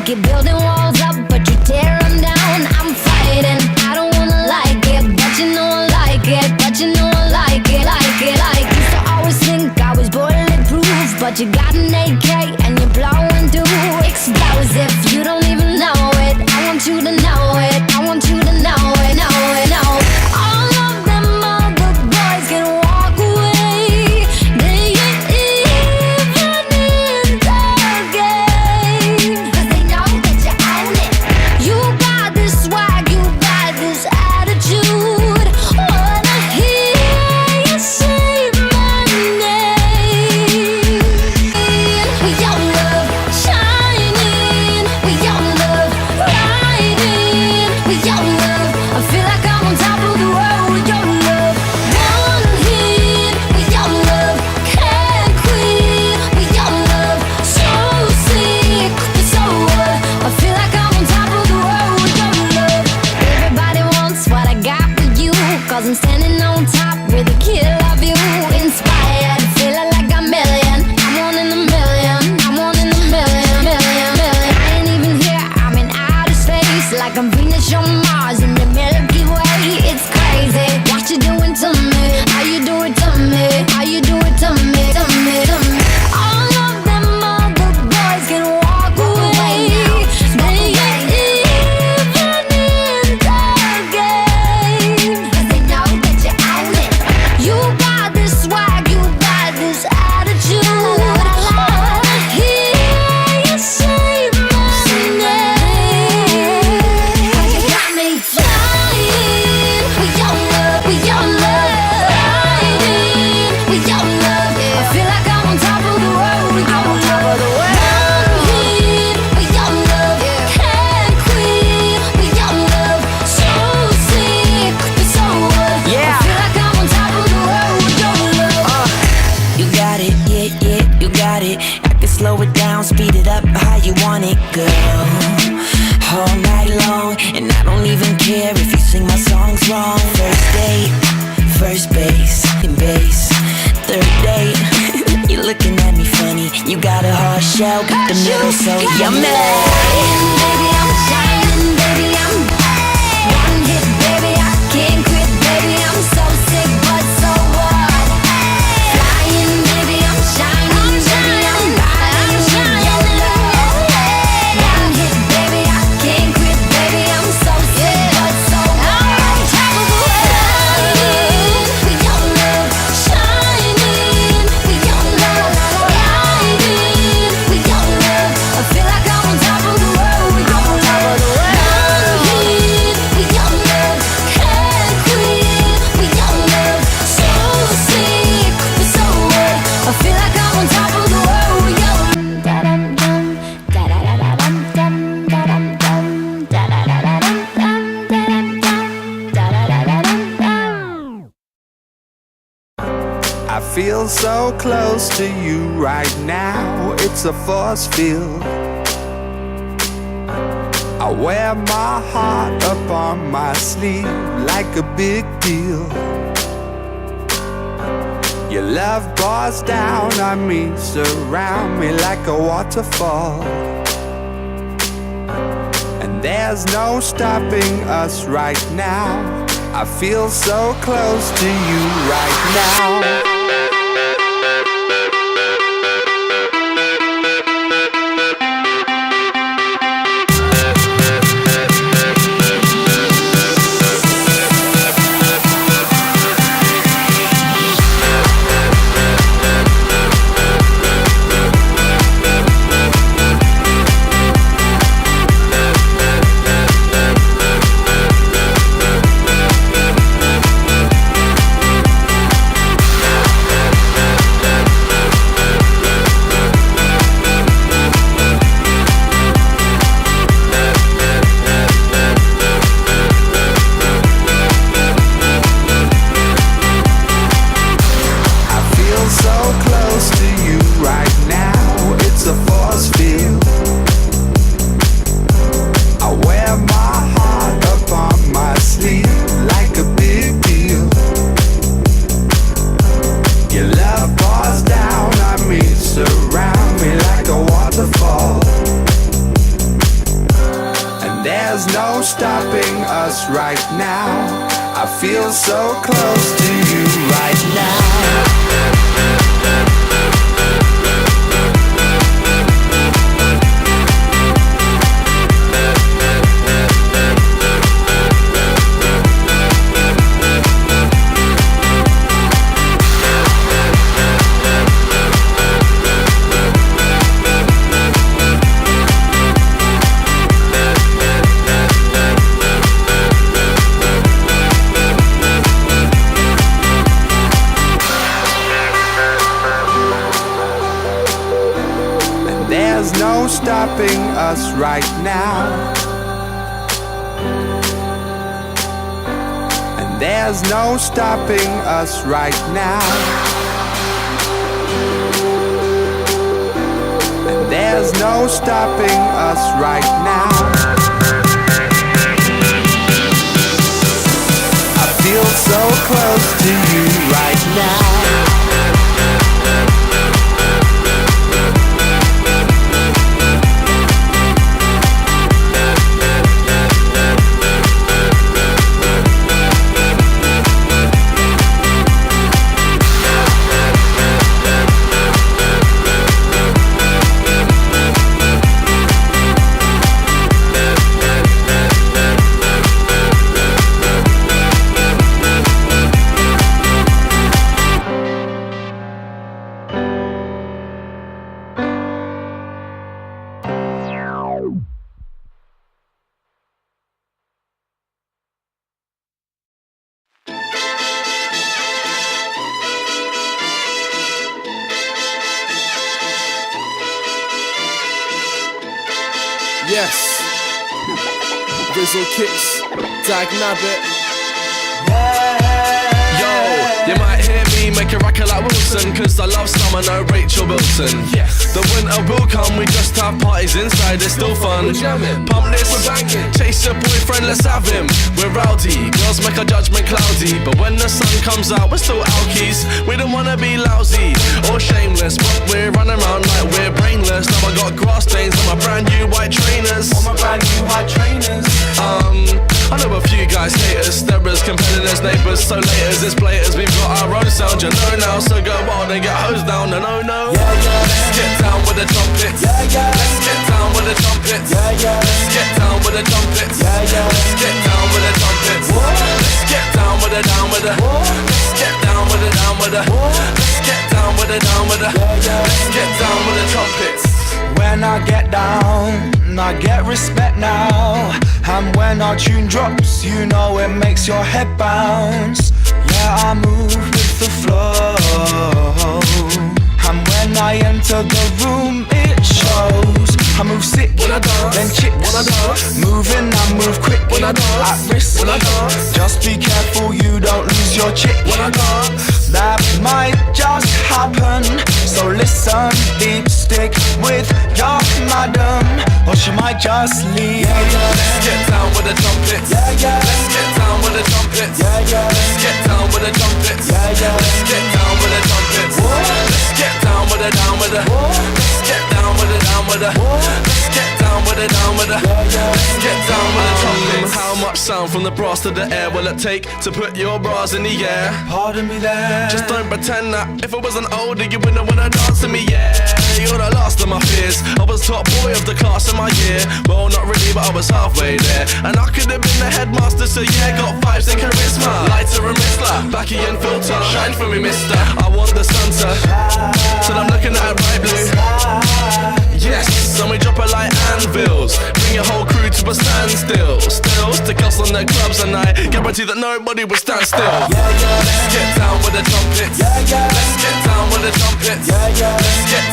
keep building walls up, but you tear them down. I'm fighting, I don't wanna like it, but you know I like it, but you know I like it, like it, like it. Used to always think I was bulletproof, but you got an AK and you're blowing through explosive. You don't even know it, I want you to know it, I want you to know it, know it, know it. All of them other boys can walk away. They ain't even in the game, 'cause they know that you own it. You got this swag, you got this attitude. Wanna hear you say my name. We your love shining, we your love riding, we your love. I feel like I'm on top of the world with your love. One hit, with your love, can't quit, with your love. So sick, but so what? I feel like I'm on top of the world with your love. Everybody wants what I got with you, 'cause I'm standing on top with a kid of you. Inspired, feeling like a million. I'm one in a million, I'm one in a million, million, million. I ain't even here, I'm in outer space, like I'm Venus on Mars in the Milky Way. It's crazy what you doing to me, how you do it to me, how you do it to me, to me, to me. All of them other boys can walk away. They ain't even in the game, 'cause they know that you own it. You got this swag, you got this attitude. Wanna hear you say my name. You got me flying with your love, with your love, riding with your love. I feel like I'm on top of the world with your love. One hit with your love, can't quit with your love. So sick, but so what? I feel like I'm on top of the world with your love. You got it, yeah, yeah, you got it. I can slow it down, speed it up how you want it, girl. All night long, and I don't even care if you sing my songs wrong. First date, first base, and bass. Third date, you're looking at me funny. You got a hard shell, but the middle so yummy. Baby, I'm shining, baby, I'm one hit, baby, I can't quit, baby, I'm so sick, but so what? Flying, baby, I'm shining, baby, I'm riding in your love. One hit, baby, I can't quit, baby, I'm so sick, but so what? I'm on top of the world with your love, shining with your love, riding with your love. I feel like I'm on top of the world with your love. One hit with your love, can't quit with your love. So sick, but so what? I feel like I'm on top of the world with your love. Da-dum-dum, da-da-da-da-dum, da-dum-dum, da-da-da-da-dum, da-da-dum, da-da-da-da-dum. I feel so close to you right now, it's a force field. I wear my heart up on my sleeve like a big deal. Your love pours down on me, surround me like a waterfall. And there's no stopping us right now. I feel so close to you right now. there's no stopping us right now. I feel so close to you right now. There's no stopping us right now. And there's no stopping us right now. And there's no stopping us right now. I feel so close to you right now. Yes, Rizzle Kicks, Dag Nabbit. Yo, you might hear me make a record like Wilson, cause I love Summer, no Rachel Wilson. Yes, the winter will come, we just have parties inside, it's still fun. We're jamming, pump this, we're banging, chase your boyfriend, let's have him. We're rowdy, girls make our judgment cloudy, but when the sun comes out, we're still alkies. We don't wanna be lousy or shameless, but we're running around like we're brainless. Now I got grass stains on my brand new white trainers. I know a few guys hate us, starers, competitors, neighbours, so laters, it's blaters. We've got our own sound, you know now, so go on and get hosed down. No, no, let's get down with the trumpets. Let's get down with the trumpets. Let's get down with the trumpets. Let's get down with the trumpets. Let's get down with the down with the. Let's get down with the down with the. Let's get down with the down with the. Let's get down with the trumpets. When I get down, I get respect now. And when our tune drops, you know it makes your head bounce. Yeah, I move with the flow. And when I enter the room, it shows. I move sick, then chicks. Moving, I move quick, at risk. Just be careful you don't lose your chick. That might just happen, so listen deep, stick with your madam, or she might just leave. Let's get down with the trumpets. Let's get down with the trumpets. Let's get down with the trumpets. Let's get down with the trumpets. Let's get down with the down with the. Let's get down with the down with the. Let's get down with the down with the. Let's get down with the trumpets. How much sound from the brass to the air will it take to put your bras in the air? Pardon me there. Just don't pretend that if I wasn't older you wouldn't wanna dance to me, yeah. You're the last of my fears. I was top boy of the class in my year. Well, not really, but I was halfway there. And I could have been the headmaster, so yeah, got vibes and charisma. Lighter and Mistler, Backy and filter. Shine for me, mister. I want the Santa, so I'm looking at it right blue. Yes, and we drop it like anvils. Bring your whole crew to a standstill. Still, stick us on the clubs and I guarantee that nobody will stand still. Let's get down with the trumpets. Let's get down with the trumpets. Let's get